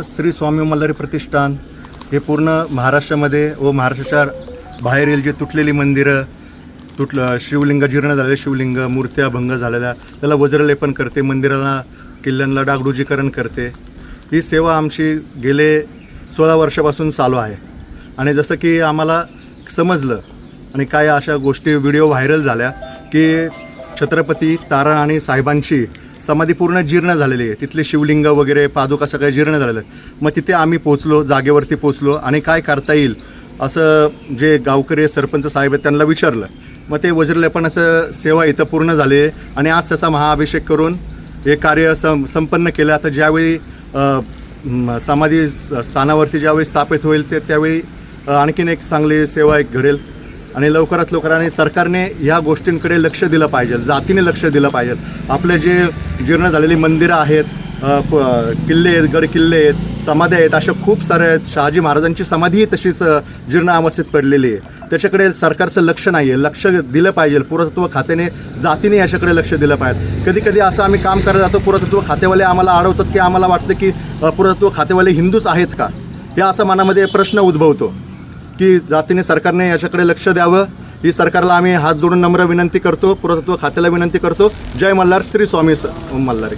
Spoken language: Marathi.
श्री स्वामी मल्हारी प्रतिष्ठान हे पूर्ण महाराष्ट्रामध्ये व महाराष्ट्राच्या बाहेरील जे तुटलेली मंदिरं, शिवलिंग, जीर्ण झालेले शिवलिंग, मूर्त्या भंग झालेल्या त्याला वज्रलेपन करते, मंदिराला किल्ल्यांना डागडुजीकरण करते. ही सेवा आमची गेले 16 वर्षापासून चालू आहे. आणि जसं की आम्हाला समजलं आणि काय अशा गोष्टी व्हिडिओ व्हायरल झाल्या की छत्रपती तारा आणि साहेबांची समाधी पूर्ण जीर्ण झालेली आहे, तिथले शिवलिंग वगैरे पादुका सगळ्या जीर्ण झालेलं आहे. मग तिथे आम्ही पोचलो, जागेवरती पोचलो आणि काय करता येईल असं जे गावकरी सरपंच साहेब आहेत त्यांना विचारलं. मग ते वज्रलेपनाचं सेवा इथं पूर्ण झाली आणि आज त्याचा महाअभिषेक करून हे कार्य संपन्न केलं. आता ज्यावेळी समाधी स्थानावरती ज्यावेळी स्थापित होईल त्यावेळी आणखीन एक चांगली सेवा एक घडेल. आणि लवकरात लवकर आणि सरकारने ह्या गोष्टींकडे लक्ष दिलं पाहिजे, जातीने लक्ष दिलं पाहिजे. आपले जे जीर्ण झालेली मंदिरं आहेत, किल्ले आहेत, गड किल्ले आहेत, समाध्या आहेत, अशा खूप साऱ्या आहेत. शहाजी महाराजांची समाधीही तशीच जीर्ण अवस्थेत पडलेली आहे. त्याच्याकडे सरकारचं लक्ष नाही आहे, लक्ष दिलं पाहिजे. पुरातत्व खात्याने जातीने याच्याकडे लक्ष दिलं पाहिजे. कधी कधी असं आम्ही काम करत जातो, पुरातत्व खातेवाले आम्हाला अडवतात की आम्हाला वाटतं की पुरातत्व खातेवाले हिंदूच आहेत का, हे असा मनामध्ये प्रश्न उद्भवतो की जातीने सरकारने याच्याकडे लक्ष द्यावं. ही सरकारला आम्ही हात जोडून नम्र विनंती करतो, पुरातत्व खात्याला विनंती करतो. जय मल्हार, श्री स्वामी मल्हारी.